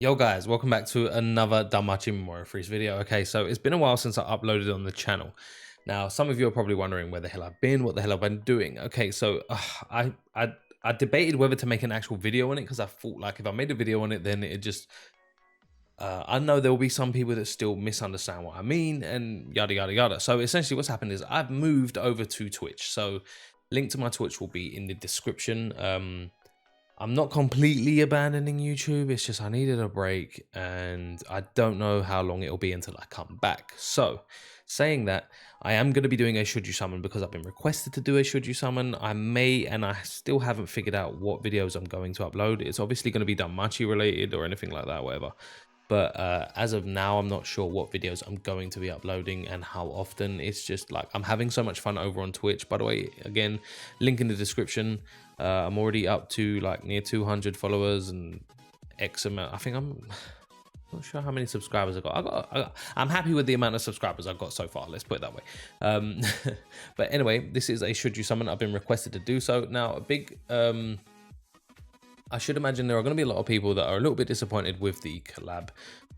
Yo guys, welcome back to another Danmachi Memoria Freese video. Okay, so it's been a while since I uploaded on the channel. Now, some of you are probably wondering where the hell I've been, what the hell I've been doing. Okay, so I debated whether to make an actual video on it because I thought like if I made a video on it, then it just I know there will be some people that still misunderstand what I mean and yada yada yada. So essentially, what's happened is I've moved over to Twitch. So link to my Twitch will be in the description. I'm not completely abandoning YouTube. It's just I needed a break and I don't know how long it'll be until I come back. So saying that, I am going to be doing a Should You Summon because I've been requested to do a Should You Summon. I may, and I still haven't figured out what videos I'm going to upload. It's obviously going to be Danmachi related or anything like that, whatever. But as of now, I'm not sure what videos I'm going to be uploading and how often. It's just like I'm having so much fun over on Twitch. By the way, again, link in the description. I'm already up to like near 200 followers and X amount. I think I'm not sure how many subscribers I got. I'm happy with the amount of subscribers I've got so far. Let's put it that way. But anyway, this is a Should You Summon. I've been requested to do so. Now, a big... I should imagine there are going to be a lot of people that are a little bit disappointed with the collab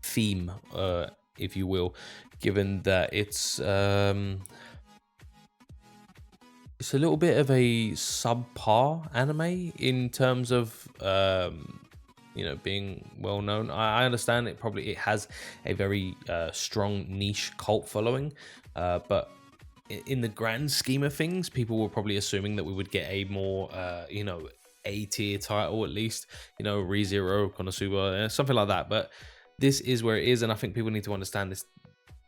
theme, if you will, given that it's a little bit of a subpar anime in terms of you know, being well known. I understand it has a very strong niche cult following, but in the grand scheme of things, people were probably assuming that we would get a more you know, A-tier title, at least, you know, ReZero, Konosuba, something like that. But this is where it is, and I think people need to understand this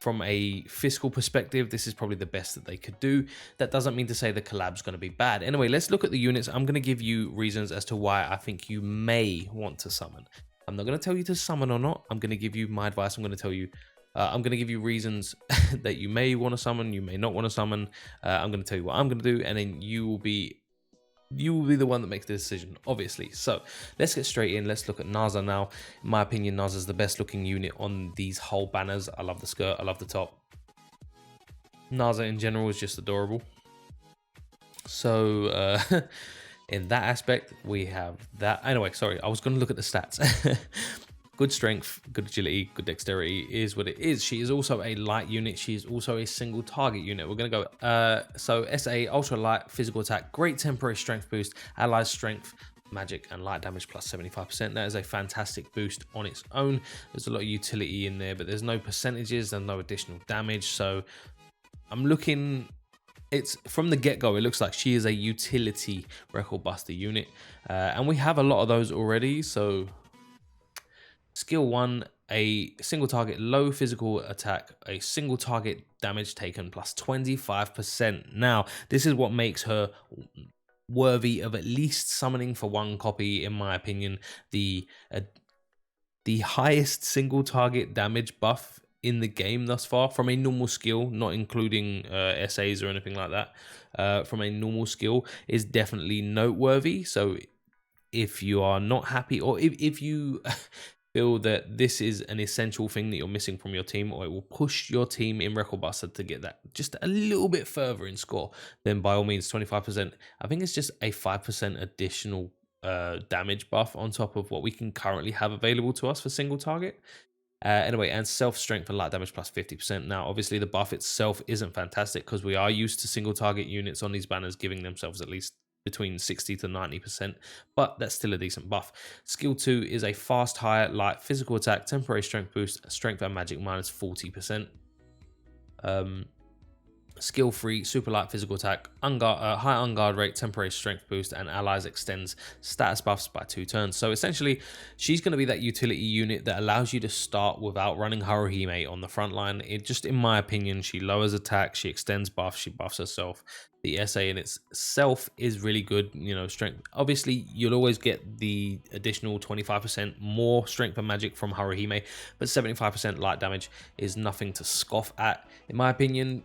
from a fiscal perspective. This is probably the best that they could do. That doesn't mean to say the collab's going to be bad. Anyway, let's look at the units. I'm going to give you reasons as to why I think you may want to summon. I'm not going to tell you to summon or not. I'm going to give you my advice. I'm going to tell you I'm going to give you reasons that you may want to summon, you may not want to summon. I'm going to tell you what I'm going to do, and then you will be the one that makes the decision, obviously. So let's get straight in. Let's look at Naza now. In my opinion, Naza is the best looking unit on these whole banners. I love the skirt, I love the top. Naza in general is just adorable. So in that aspect, we have that. Anyway, sorry, I was going to look at the stats. Good strength, good agility, good dexterity is what it is. She is also a light unit. She is also a single target unit. We're going to go. So SA, ultra light, physical attack, great temporary strength boost, allies strength, magic, and light damage plus 75%. That is a fantastic boost on its own. There's a lot of utility in there, but there's no percentages and no additional damage. So I'm looking... It's from the get-go, it looks like she is a utility record buster unit. And we have a lot of those already, so... Skill 1, a single target low physical attack, a single target damage taken plus 25%. Now, this is what makes her worthy of at least summoning for one copy, in my opinion. The highest single target damage buff in the game thus far from a normal skill, not including SAs or anything like that, from a normal skill is definitely noteworthy. So if you are not happy, or if you feel that this is an essential thing that you're missing from your team, or it will push your team in Record Buster to get that just a little bit further in score, then by all means 25%. I think it's just a 5% additional damage buff on top of what we can currently have available to us for single target. Anyway, and self strength and light damage plus 50%. Now, obviously, the buff itself isn't fantastic because we are used to single target units on these banners giving themselves at least between 60 to 90%, but that's still a decent buff. Skill 2 is a fast, high, light, physical attack, temporary strength boost, strength and magic minus 40%. Skill 3, super light physical attack, high unguard rate, temporary strength boost, and allies extends status buffs by 2 turns. So essentially, she's going to be that utility unit that allows you to start without running Haruhime on the front line. It just, in my opinion, she lowers attack, she extends buffs, she buffs herself. The SA in itself is really good, you know, strength. Obviously, you'll always get the additional 25% more strength and magic from Haruhime, but 75% light damage is nothing to scoff at. In my opinion,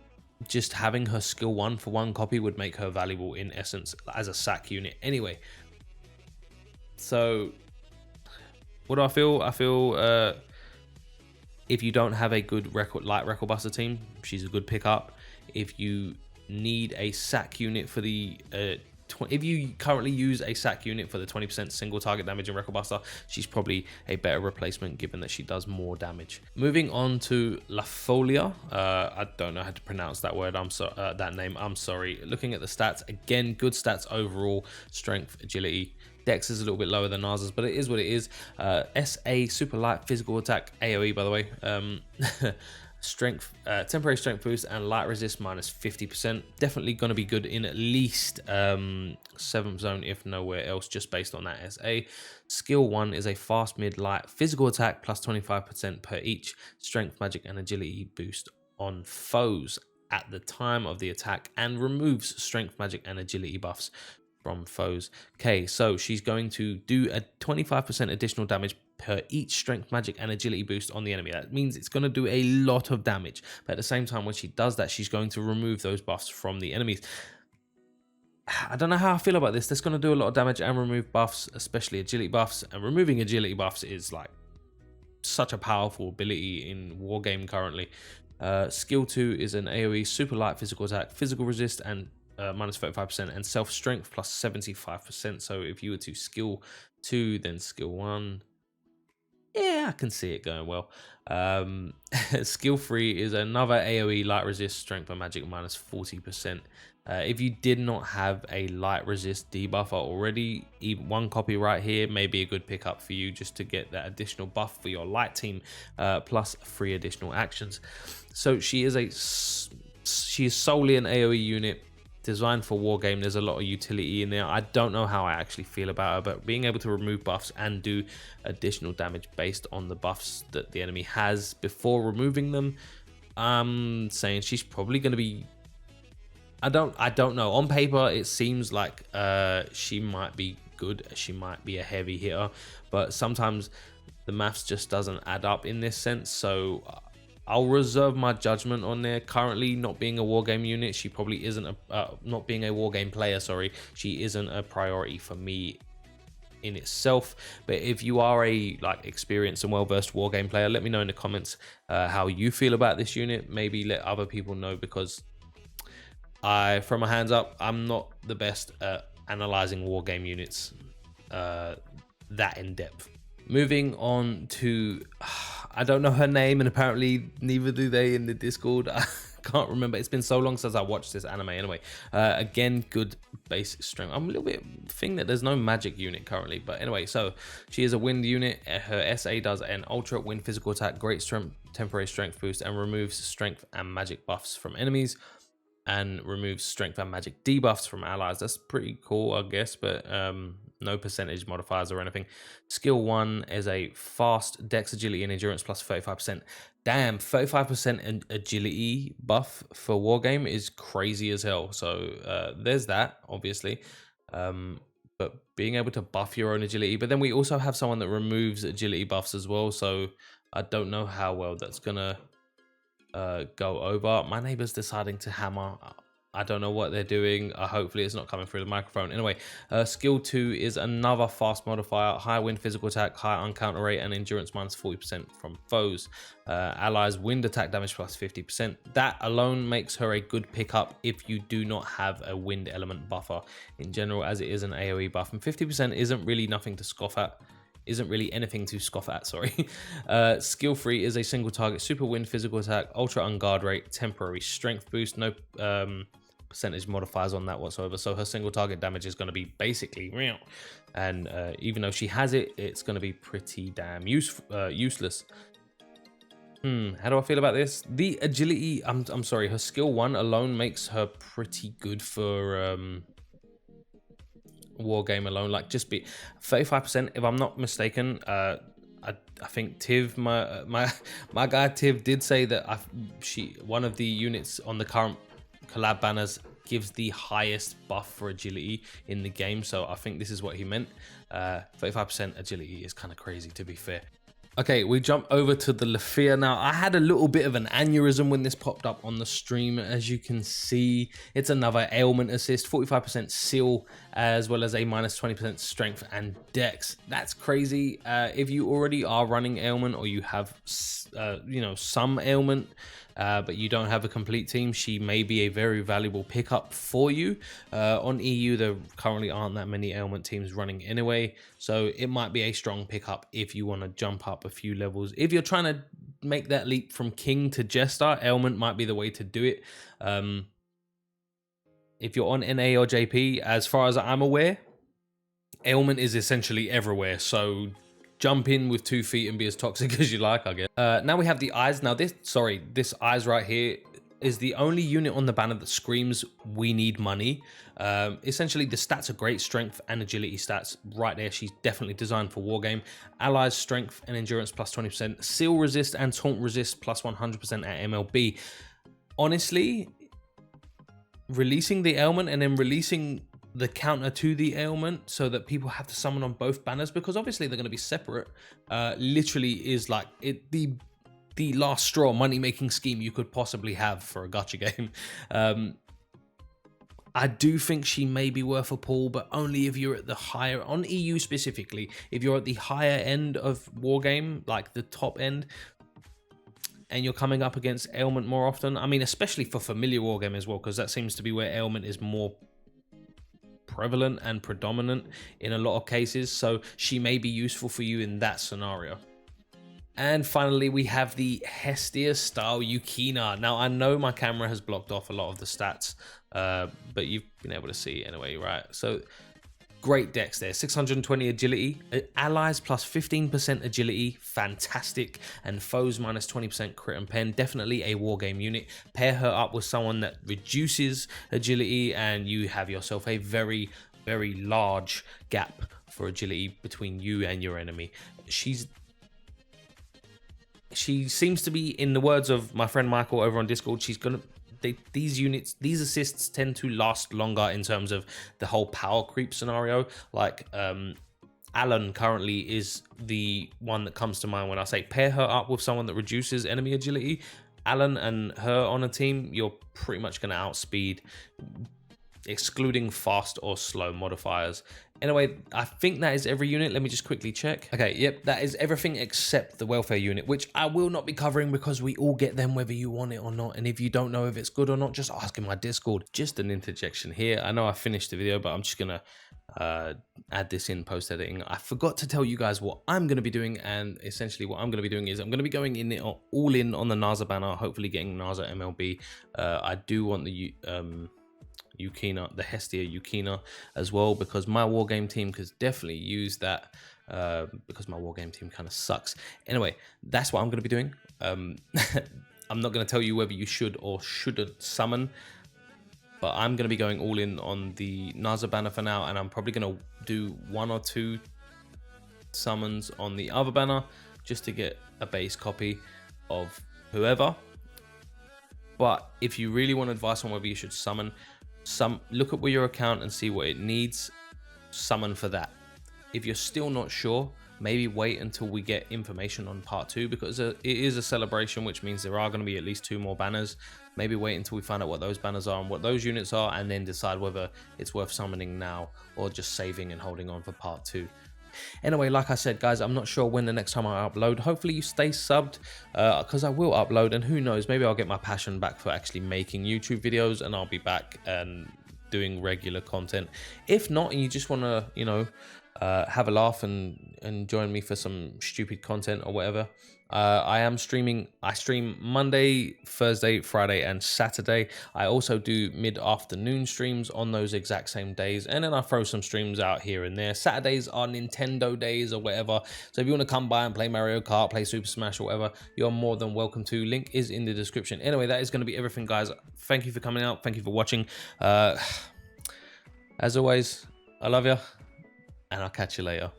just having her skill 1 for one copy would make her valuable in essence as a sack unit anyway. So what do I feel? I feel if you don't have a good light record buster team, she's a good pickup. If you need a sack unit for the if you currently use a sack unit for the 20% single target damage and record buster, she's probably a better replacement given that she does more damage. Moving on to Lafolia. I don't know how to pronounce that word. That name. I'm sorry. Looking at the stats, again, good stats overall. Strength, agility. Dex is a little bit lower than Nars's, but it is what it is. SA, super light, physical attack, AoE by the way. Strength, temporary strength boost, and light resist minus 50%. Definitely going to be good in at least 7th zone, if nowhere else, just based on that SA. Skill 1 is a fast mid light physical attack plus 25% per each strength, magic, and agility boost on foes at the time of the attack, and removes strength, magic, and agility buffs from foes. Okay, so she's going to do a 25% additional damage per each strength, magic, and agility boost on the enemy. That means it's going to do a lot of damage, but at the same time, when she does that, she's going to remove those buffs from the enemies. I don't know how I feel about this. That's going to do a lot of damage and remove buffs, especially agility buffs, and removing agility buffs is like such a powerful ability in Wargame currently. Skill 2 is an AoE super light physical attack, physical resist, and minus 35%, and self strength plus 75%. So if you were to skill 2, then skill 1, yeah, I can see it going well. Skill 3 is another AoE light resist, strength, and magic minus 40%. If you did not have a light resist debuffer already, even one copy right here may be a good pickup for you, just to get that additional buff for your light team, plus 3 additional actions. So she is solely an AoE unit designed for Wargame. There's a lot of utility in there. I don't know how I actually feel about her, but being able to remove buffs and do additional damage based on the buffs that the enemy has before removing them, I'm saying she's probably going to be, I don't know. On paper, it seems like she might be good. She might be a heavy hitter, but sometimes the maths just doesn't add up in this sense. So I'll reserve my judgment on there. Currently, not being a Wargame unit, she probably isn't not being a Wargame player, sorry, she isn't a priority for me in itself. But if you are a experienced and well-versed Wargame player, let me know in the comments how you feel about this unit. Maybe let other people know, because I, from my hands up, I'm not the best at analyzing Wargame units that in depth. Moving on to, I don't know her name, and apparently neither do they in the Discord. I can't remember. It's been so long since I watched this anime anyway. Again, good basic strength. I'm a little bit thinking that there's no magic unit currently, but anyway, so she is a wind unit. Her SA does an ultra wind physical attack, great strength, temporary strength boost, and removes strength and magic buffs from enemies, and removes strength and magic debuffs from allies. That's pretty cool, I guess, but no percentage modifiers or anything. Skill 1 is a fast dex, agility, and endurance plus 35%. Damn, 35% agility buff for Wargame is crazy as hell. So there's that, obviously. But being able to buff your own agility, but then we also have someone that removes agility buffs as well. So I don't know how well that's gonna go over. My neighbor's deciding to hammer. I don't know what they're doing. Hopefully it's not coming through the microphone. Anyway, skill 2 is another fast modifier, high wind physical attack, high uncounter rate, and endurance minus 40% from foes. Allies wind attack damage plus 50%. That alone makes her a good pickup if you do not have a wind element buffer in general, as it is an AoE buff, and 50% isn't really nothing to scoff at. Isn't really anything to scoff at, sorry. Skill 3 is a single target super wind physical attack, ultra unguard rate, temporary strength boost, no percentage modifiers on that whatsoever. So her single target damage is going to be basically real, and even though she has it, it's going to be pretty damn useless. How do I feel about this? The agility, I'm sorry, her skill 1 alone makes her pretty good for Wargame alone. Like, just be 35%, if I'm not mistaken. I think Tiv, my guy Tiv, did say that one of the units on the current collab banners gives the highest buff for agility in the game. So I think this is what he meant. 35% agility is kind of crazy, to be fair. Okay, we jump over to the Lafolia now. I had a little bit of an aneurysm when this popped up on the stream. As you can see, it's another ailment assist, 45% seal, as well as a minus 20% strength and dex. That's crazy. If you already are running ailment, or you have, some ailment, but you don't have a complete team, she may be a very valuable pickup for you. On EU, there currently aren't that many ailment teams running anyway, so it might be a strong pickup if you want to jump up a few levels. If you're trying to make that leap from King to Jester, ailment might be the way to do it. If you're on NA or JP, as far as I'm aware, ailment is essentially everywhere, so jump in with 2 feet and be as toxic as you like, I guess. Now we have the eyes. Now this eyes right here is the only unit on the banner that screams, we need money. Essentially, the stats are great, strength and agility stats right there. She's definitely designed for wargame. Allies strength and endurance plus 20%, seal resist and taunt resist plus 100% at MLB. Honestly, releasing the ailment and then releasing the counter to the ailment so that people have to summon on both banners, because obviously they're going to be separate, literally is like the last straw money making scheme you could possibly have for a gacha game. I do think she may be worth a pull, but only if you're at the higher, on EU specifically, if you're at the higher end of wargame, like the top end, and you're coming up against ailment more often. I mean, especially for familiar wargame as well, because that seems to be where ailment is more prevalent and predominant in a lot of cases, so she may be useful for you in that scenario. And finally, we have the Hestia style Yukina. Now, I know my camera has blocked off a lot of the stats, but you've been able to see anyway, right? So great dex there, 620 agility, allies plus 15% agility, fantastic, and foes minus 20% crit and pen, definitely a wargame unit. Pair her up with someone that reduces agility and you have yourself a very, very large gap for agility between you and your enemy. She seems to be, in the words of my friend Michael over on Discord, these units, these assists tend to last longer in terms of the whole power creep scenario. Like Alan currently is the one that comes to mind when I say pair her up with someone that reduces enemy agility. Alan and her on a team, you're pretty much going to outspeed, excluding fast or slow modifiers. Anyway, I think that is every unit. Let me just quickly check. Okay, yep, that is everything except the welfare unit, which I will not be covering because we all get them whether you want it or not. And if you don't know if it's good or not, just ask in my Discord. Just an interjection here. I know I finished the video, but I'm just gonna add this in post editing. I forgot to tell you guys what I'm going to be doing, and essentially what I'm going to be doing is I'm going to be going in all in on the Naza banner, hopefully getting Naza MLB. I do want the Yukina, the Hestia Yukina as well, because my wargame team could definitely use that, because my wargame team kind of sucks. Anyway, that's what I'm going to be doing. I'm not going to tell you whether you should or shouldn't summon, but I'm going to be going all in on the Naza banner for now, and I'm probably going to do 1 or 2 summons on the other banner just to get a base copy of whoever. But if you really want advice on whether you should summon, look at your account and see what it needs, summon for that. If you're still not sure, maybe wait until we get information on part 2, because it is a celebration, which means there are going to be at least 2 more banners. Maybe wait until we find out what those banners are and what those units are, and then decide whether it's worth summoning now or just saving and holding on for part 2. Anyway, like I said, guys, I'm not sure when the next time I upload. Hopefully you stay subbed, because I will upload, and who knows, maybe I'll get my passion back for actually making YouTube videos, and I'll be back and doing regular content. If not, and you just want to, have a laugh and join me for some stupid content or whatever, I stream Monday, Thursday, Friday, and Saturday. I also do mid-afternoon streams on those exact same days, and then I throw some streams out here and there. Saturdays are Nintendo days or whatever, so if you want to come by and play Mario Kart, play Super Smash or whatever, you're more than welcome to. Link is in the description. Anyway, that is going to be everything, guys. Thank you for coming out. Thank you for watching. As always, I love you, and I'll catch you later.